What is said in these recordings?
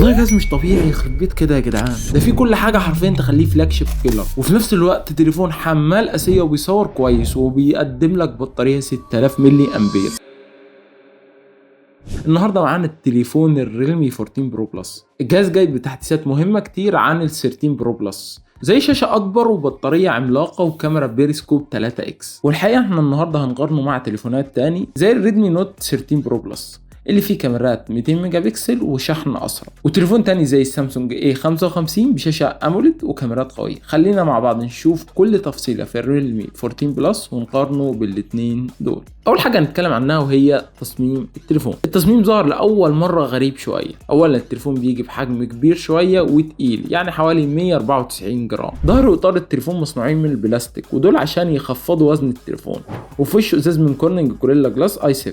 والله جهاز مش طبيعي، يخرب بيت كده يا جدعان. ده في كل حاجه حرفيا تخليه فلاج شيب كيلر، وفي نفس الوقت تليفون حمال اسيه وبيصور كويس وبيقدم لك بطاريه 6000 ملي امبير. النهارده معانا التليفون الريلمي 14 برو بلس. الجهاز جاي بتحديثات مهمه كتير عن ال 13 برو بلس، زي شاشه اكبر وبطاريه عملاقه وكاميرا بيريسكوب 3 اكس. والحقيقه احنا النهارده هنقارنه مع تليفونات تاني زي الريدمي نوت 13 برو بلس اللي فيه كاميرات 200 ميجا بكسل وشحن اسرع، وتليفون تاني زي السامسونج A55 بشاشه اموليد وكاميرات قويه. خلينا مع بعض نشوف كل تفصيله في الريلمي 14 بلس ونقارنه بالاثنين دول. اول حاجه هنتكلم عنها وهي تصميم التليفون. التصميم ظهر لاول مره غريب شويه. اولا التليفون بيجي بحجم كبير شويه وتقيل، يعني حوالي 194 جرام. ظهر واطار التليفون مصنوعين من البلاستيك، ودول عشان يخفضوا وزن التليفون. وفي وشه ازاز من كورنينج جوريلا جلاس اي 7،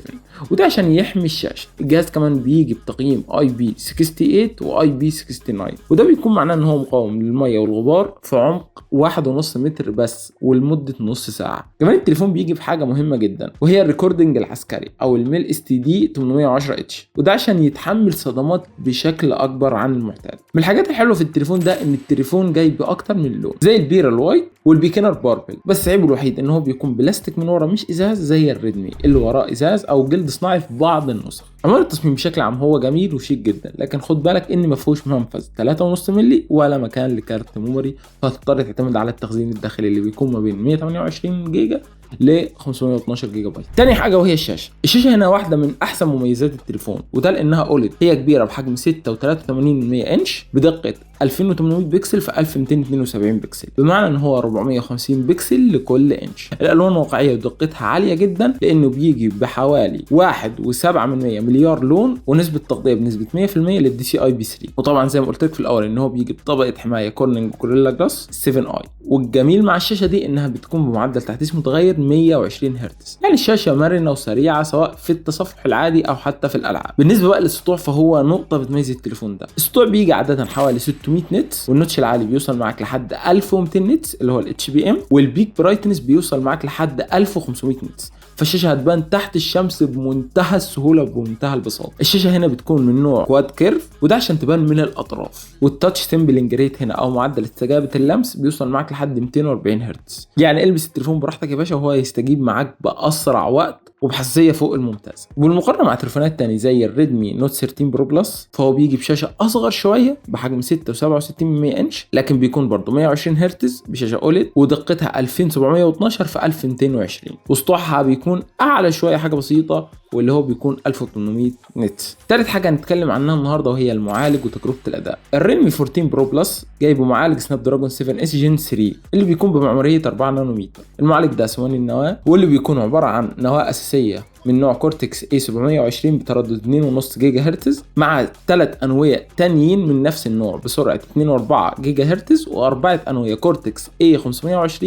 وده عشان يحمي الشاشه. الجهاز كمان بيجي بتقييم IP68 و IP69، وده بيكون معناه ان هو مقاوم للميه والغبار في عمق 1.5 متر بس ولمده نص ساعه. كمان التليفون بيجي بحاجه مهمه جدا وهي الريكوردنج العسكري او الميل STD 810H، وده عشان يتحمل صدمات بشكل اكبر عن المعتاد. من الحاجات الحلوه في التليفون ده ان التليفون جاي باكتر من لون، زي البيرا الوايت والبيكنر باربل، بس عيبه الوحيد ان هو بيكون بلاستيك من ورا مش ازاز زي الريدمي اللي وراه ازاز او جلد صناعي في بعض النسخ. عموما التصميم بشكل عام هو جميل وشيك جدا، لكن خد بالك ان ما فيهوش منفذ 3.5 مللي ولا مكان لكارت ميموري، فهتضطر تعتمد على التخزين الداخلي اللي بيكون ما بين 128 جيجا ل 512 جيجا بايت. تاني حاجه وهي الشاشه هنا واحده من احسن مميزات التليفون، وده لانها اوليد. هي كبيره بحجم 6.83 انش بدقه 2800 بكسل في 1272 بكسل، بمعنى ان هو 450 بكسل لكل انش. الالوان واقعيه ودقتها عاليه جدا، لانه بيجي بحوالي 1.7 مليار لون، ونسبه تغطيه بنسبه 100% للDCI-B3. وطبعا زي ما قلت لك في الاول ان هو بيجي بطبقه حمايه كورنينج جوريلا جلاس 7i. والجميل مع الشاشه دي انها بتكون بمعدل تحديث متغير 120 هرتز، يعني الشاشه مرنه وسريعه سواء في التصفح العادي او حتى في الالعاب. بالنسبه بقى للسطوع فهو نقطه بتميز التليفون ده. السطوع بيجي عاده حوالي 600 نتس، والنوتش العالي بيوصل معاك لحد 1200 نتس اللي هو الHBM، والبيك برايتنس بيوصل معاك لحد 1500 نتس. فالشاشه هتبان تحت الشمس بمنتهى السهوله وبمنتهى البساطه. الشاشه هنا بتكون من نوع كواد كيرف، وده عشان تبان من الاطراف. والتاتش سيمبلنج ريت هنا او معدل استجابه اللمس بيوصل معاك لحد 240 هرتز، يعني البس التليفون براحتك يا باشا وهو يستجيب معاك باسرع وقت وبحساسيه فوق الممتاز. وبالمقارنه مع تليفونات تاني زي الريدمي نوت 13 برو بلس فهو بيجي بشاشه اصغر شويه بحجم 6.67 انش، لكن بيكون برضه 120 هرتز بشاشه اوليد، ودقتها 2712 في 1220، وسطوعها بيكون اعلى شويه حاجه بسيطه واللي هو بيكون 1800 نتس. ثالث حاجه هنتكلم عنها النهارده وهي المعالج وتجربه الاداء. الريلمي 14 برو بلس جاي بمعالج سناب دراجون 7 اس جين 3 اللي بيكون بمعماريه 4 نانومتر. المعالج ده ثواني النواه، واللي بيكون عباره عن نواه اساسيه من نوع كورتكس A720 بتردد 2.5 جيجا هرتز، مع 3 انويه تانيين من نفس النوع بسرعه 2.4 جيجا هرتز، واربعه انويه كورتكس A520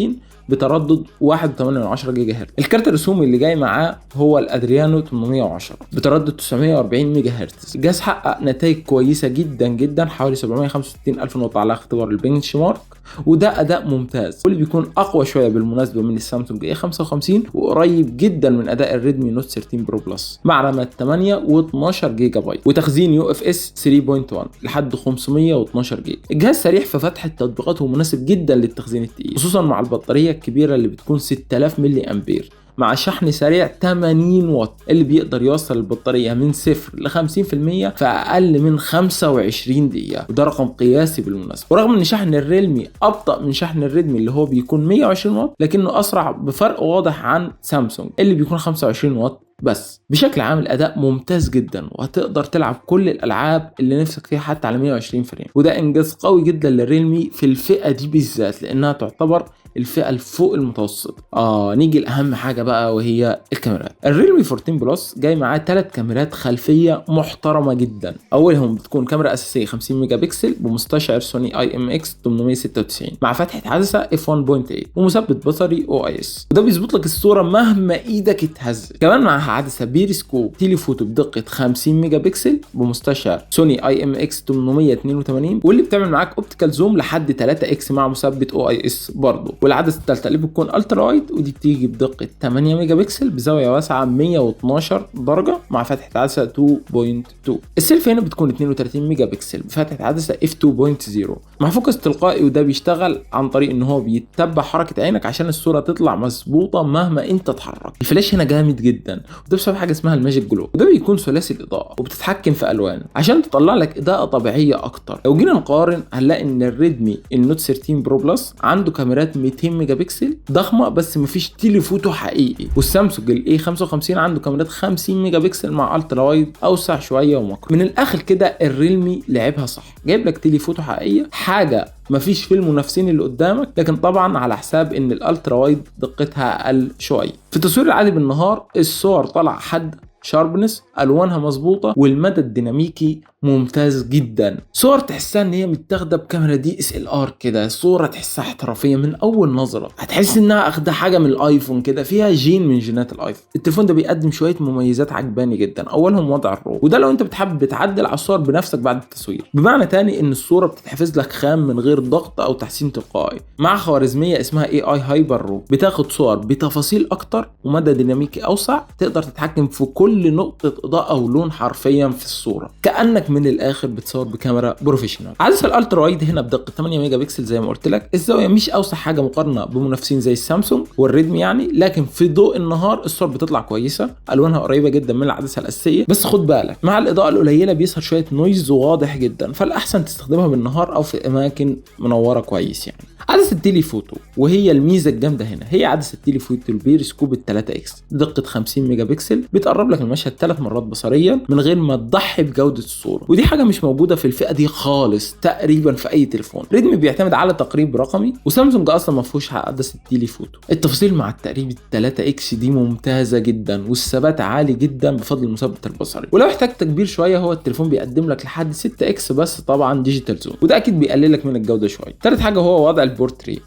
بتردد 1.8 جيجا هرتز. الكارت الرسومي اللي جاي معاه هو الادريانو 810 بتردد 940 ميجا هرتز. الجهاز حقق نتائج كويسه جدا جدا، حوالي 765 الف نقطه على اختبار البنش مارك، وده اداء ممتاز، واللي بيكون اقوى شويه بالمناسبه من السامسونج A55، وقريب جدا من اداء الريدمي نوت 13 برو بلس، مع رامات 8 و12 جيجا بايت وتخزين UFS 3.1 لحد 512 جيجا. الجهاز سريع في فتح التطبيقات ومناسب جدا للتخزين التقيل، خصوصا مع البطاريه الكبيره اللي بتكون 6000 ملي امبير، مع شحن سريع 80 واط اللي بيقدر يوصل البطارية من 0 ل 50% في أقل من 25 دقيقة، وده رقم قياسي بالمناسبة. ورغم ان شحن الريلمي أبطأ من شحن الريدمي اللي هو بيكون 120 واط، لكنه أسرع بفرق واضح عن سامسونج اللي بيكون 25 واط بس. بشكل عام الاداء ممتاز جدا، وهتقدر تلعب كل الالعاب اللي نفسك فيها حتى على 120 فريم، وده انجاز قوي جدا للريلمي في الفئه دي بالذات، لانها تعتبر الفئه الفوق المتوسط. نيجي لاهم حاجه بقى وهي الكاميرات. الريلمي 14 بلس جاي معاه 3 كاميرات خلفيه محترمه جدا. اولهم بتكون كاميرا اساسيه 50 ميجا بكسل بمستشعر سوني IMX 896 مع فتحه عدسه f1.8 ومثبت بصري OIS، وده بيظبط لك الصوره مهما ايدك اتهزت. كمان معاها عدسه بيريسكوب تيليفوتو بدقه 50 ميجا بكسل بمستشعر سوني IMX 882، واللي بتعمل معاك اوبتيكال زوم لحد 3 اكس مع مثبت OIS برضه. والعدسه الثالثه اللي بتكون الترا وايد، ودي بتيجي بدقه 8 ميجا بكسل بزاويه واسعه 112 درجه مع فتحه عدسه 2.2. السيلفي هنا بتكون 32 ميجا بكسل بفتحه عدسه f2.0 مع فوكس تلقائي، وده بيشتغل عن طريق ان هو بيتبع حركه عينك عشان الصوره تطلع مظبوطه مهما انت تتحرك. الفلاش هنا جامد جدا، وده بسبب حاجه اسمها الماجيك جلو، وده بيكون ثلاثي الاضاءه وبتتحكم في الوان عشان تطلع لك اضاءه طبيعيه اكتر. لو جينا نقارن هنلاقي ان الريدمي النوت 13 برو بلس عنده كاميرات 200 ميجا بكسل ضخمه بس مفيش تيليفوتو حقيقي، والسامسونج الاي 55 عنده كاميرات 50 ميجا بكسل مع الترا وايد اوسع شويه وماكرو. من الاخر كده الريلمي لعبها صح، جايب لك تيليفوتو حقيقيه، حاجه مفيش في المنافسين اللي قدامك، لكن طبعا على حساب ان الالترا وايد دقتها اقل شويه. في التصوير العادي بالنهار الصور طالعه حد شاربنس، الوانها مظبوطه، والمدى الديناميكي ممتاز جدا. صور تحسها ان هي متاخده بكاميرا DSLR كده، صوره تحسها احترافيه من اول نظره، هتحس انها اخده حاجه من الايفون كده، فيها جين من جينات الايفون. التليفون ده بيقدم شويه مميزات عجباني جدا، اولهم وضع الرو، وده لو انت بتحب تعدل على الصور بنفسك بعد التصوير، بمعنى تاني ان الصوره بتتحفظ لك خام من غير ضغط او تحسين تلقائي، مع خوارزميه اسمها AI هايبر رو بتاخد صور بتفاصيل اكتر ومدى ديناميكي اوسع، تقدر تتحكم في كل نقطه اضاءه ولون حرفيا في الصوره، كانك من الاخر بتصور بكاميرا بروفيشنال. عدسه الالترا وايد هنا بدقه 8 ميجا بكسل زي ما قلت لك، الزاويه مش اوسع حاجه مقارنه بمنافسين زي السامسونج والريدمي يعني، لكن في ضوء النهار الصور بتطلع كويسه، الوانها قريبه جدا من العدسه الاساسيه، بس خد بالك مع الاضاءه القليله بيظهر شويه نويز واضح جدا، فالاحسن تستخدمها بالنهار او في اماكن منوره كويس يعني. عدسه التليفوتو وهي الميزه الجامده هنا، هي عدسه التليفوتو البيرسكوب ال 3 اكس بدقه 50 ميجا بكسل، بتقرب لك المشهد 3 مرات بصريا من غير ما تضحي بجوده الصوره، ودي حاجه مش موجوده في الفئه دي خالص تقريبا في اي تليفون. ريدمي بيعتمد على تقريب رقمي، وسامسونج اصلا ما فيهوش عدسه التليفوتو. التفاصيل مع التقريب ال 3 اكس دي ممتازه جدا، والثبات عالي جدا بفضل المثبت البصري، ولو احتجت كبير شويه هو التليفون بيقدم لك لحد 6 اكس بس طبعا ديجيتال زوم، وده اكيد بيقلل لك من الجوده شويه. ثالث حاجه هو وضع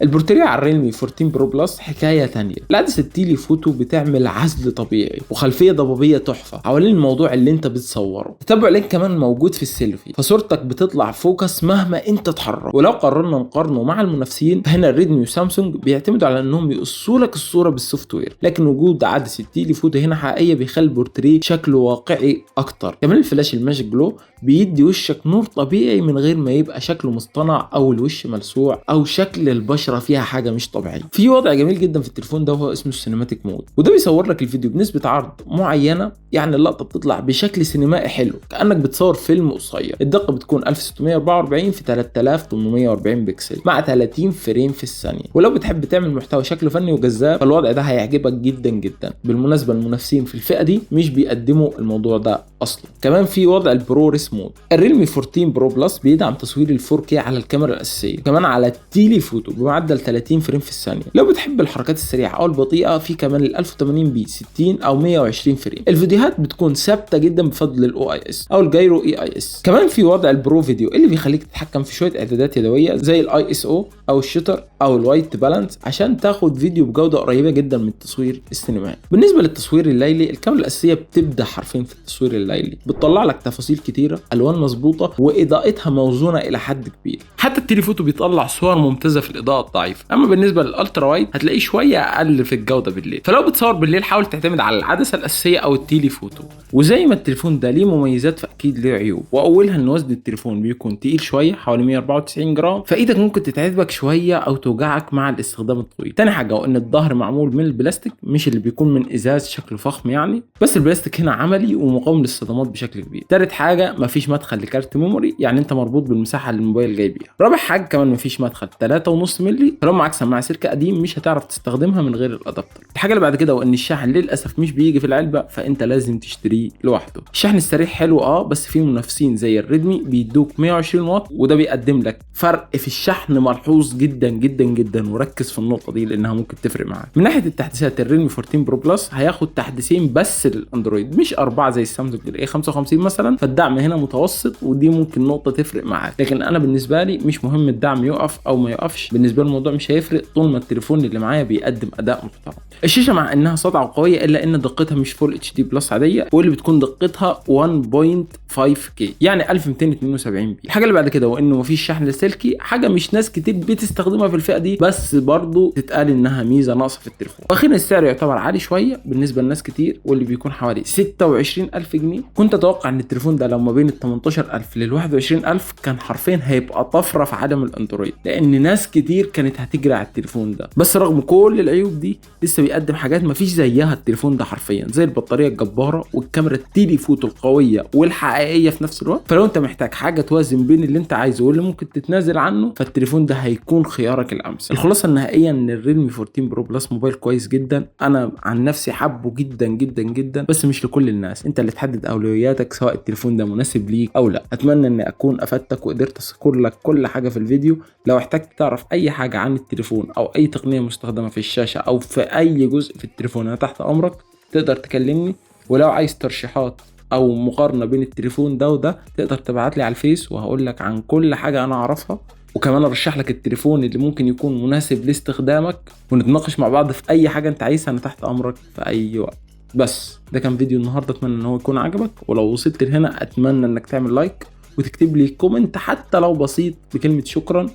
البورتريه على الريلمي 14 برو بلس حكايه ثانيه. العدسه التليفوتو بتعمل عزل طبيعي وخلفيه ضبابيه تحفه حوالين الموضوع اللي انت بتصوره. تتبع لينك كمان موجود في السيلفي، فصورتك بتطلع فوكس مهما انت تتحرك. ولو قررنا نقارنه مع المنافسين فهنا الريدمي وسامسونج بيعتمدوا على انهم يقصوا لك الصوره بالسوفت وير، لكن وجود عدسه التليفوتو هنا حقيقيه بيخلي البورتريه شكله واقعي اكتر. كمان الفلاش الماجيك جلو بيدي وشك نور طبيعي من غير ما يبقى شكله مصطنع او الوش ملسوع او شكل البشره فيها حاجه مش طبيعيه. في وضع جميل جدا في التليفون ده وهو اسمه السينماتيك مود، وده بيصور لك الفيديو بنسبه عرض معينه، يعني اللقطه بتطلع بشكل سينمائي حلو كانك بتصور فيلم قصير. الدقه بتكون 1644 في 3840 بكسل مع 30 فريم في الثانيه، ولو بتحب تعمل محتوى شكله فني وجذاب فالوضع ده هيعجبك جدا جدا. بالمناسبه المنافسين في الفئه دي مش بيقدموا الموضوع ده اصلا. كمان في وضع البروريس مود. الريلمي 14 برو بلس بيدعم تصوير ال 4K على الكاميرا الاساسيه، كمان على التليفوتو بمعدل 30 فريم في الثانيه. لو بتحب الحركات السريعه او البطيئه في كمان ال 1080 بي 60 او 120 فريم. الفيديوهات بتكون ثابته جدا بفضل الاو اي اس او الجايرو اي اي اس. كمان في وضع البرو فيديو اللي بيخليك تتحكم في شويه اعدادات يدويه زي الاي اس او او الشتر او الوايت بالانس عشان تاخد فيديو بجوده قريبه جدا من التصوير السينمائي. بالنسبه للتصوير الليلي الكاميرا الاساسيه بتبدا حرفيا في التصوير الليلي، بتطلع لك تفاصيل كتيره، الوان مظبوطه، واضاءتها موزونه الى حد كبير. حتى التليفوتو بيطلع صور ممتازه في الاضاءه الضعيفه، اما بالنسبه للالترا وايد هتلاقيه شويه اقل في الجوده بالليل. فلو بتصور بالليل حاول تعتمد على العدسه الاساسيه او التليفوتو. وزي ما التليفون ده ليه مميزات فاكيد ليه عيوب، واولها ان وزن التليفون بيكون تقيل شويه حوالي 194 جرام، فايدك ممكن تتعبك شويه او توجعك مع الاستخدام الطويل. تاني حاجه وان الظهر معمول من البلاستيك مش اللي بيكون من ازاز شكله فخم يعني، بس البلاستيك هنا عملي ومقاوم للصدمات بشكل كبير. تالت حاجه مفيش مدخل لكارت ميموري، يعني انت مربوط بالمساحه اللي الموبايل جاي بيها. رابع حاجه كمان مفيش مدخل 3.5 مللي، فلو معاك سماعه سلك قديم مش هتعرف تستخدمها من غير الادابتر. الحاجه اللي بعد كده وان الشاحن للاسف مش بيجي في العلبه، فانت لازم تشتريه لوحده. الشحن السريع حلو بس في منافسين زي الريدمي بيدوك 120 واط، وده بيقدم لك فرق في الشحن ملحوظ جدا جدا جدا، وركز في النقطه دي لانها ممكن تفرق معاك. من ناحيه التحديثات الريلمي 14 برو بلس هياخد تحديثين بس للاندرويد، مش 4 زي السامسونج الاي 55 مثلا، فالدعم هنا متوسط، ودي ممكن نقطه تفرق معاك. لكن انا بالنسبه لي مش مهم الدعم يقف او ما يقفش، بالنسبه لي الموضوع مش هيفرق طول ما التليفون اللي معايا بيقدم اداء محترم. الشاشه مع انها سطعه وقويه الا ان دقتها مش فول اتش دي بلس عاديه، واللي بتكون دقتها 1.5K يعني 1272 بي. الحاجه اللي بعد كده وانه مفيش شحن لاسلكي، حاجه مش ناس كتير بتستخدمها في الفئه دي، بس برضو تتقال انها ميزه ناقصه في التليفون. واخيرا السعر يعتبر عالي شويه بالنسبه لناس كتير، واللي بيكون حوالي 26000 جنيه. كنت اتوقع ان التليفون ده لو ما بين ال 18000 لل 21000 كان حرفيا هيبقى طفره في عالم الاندرويد، لان ناس كتير كانت هتجري على التليفون ده. بس رغم كل العيوب دي لسه بيقدم حاجات مفيش زيها التليفون ده حرفيا، زي البطاريه الجباره والكاميرا التيليفوتو القويه والحقيقيه في نفس الوقت. فلو انت محتاج حاجه توازن بين اللي انت عايزه واللي ممكن تتنازل عنه، فالتليفون ده هيكون خيارك الامثل. الخلاصه النهائيه ان الريلمي 14 برو بلس موبايل كويس جدا، انا عن نفسي حبه جدا جدا جدا، بس مش لكل الناس. انت اللي تحدد اولوياتك سواء التليفون ده مناسب ليك او لا. اتمنى اني اكون افدتك وقدرت اذكر لك كل حاجه في الفيديو. لو احتجت تعرف اي حاجه عن التليفون او اي تقنيه مستخدمه في الشاشه او في اي جزء في التليفون، انا تحت امرك، تقدر تكلمني. ولو عايز ترشيحات او مقارنه بين التليفون ده وده، تقدر تبعت لي على الفيس وهقول لك عن كل حاجه انا اعرفها، وكمان ارشح لك التليفون اللي ممكن يكون مناسب لاستخدامك، ونتناقش مع بعض في اي حاجه انت عايزها. انا تحت امرك في اي وقت. بس ده كان فيديو النهارده، اتمنى ان هو يكون عجبك، ولو وصلت لهنا اتمنى انك تعمل لايك وتكتب لي كومنت حتى لو بسيط بكلمه شكرا،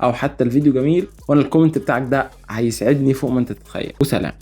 او حتى الفيديو جميل، وانا الكومنت بتاعك ده هيسعدني فوق ما انت تتخيل. وسلام.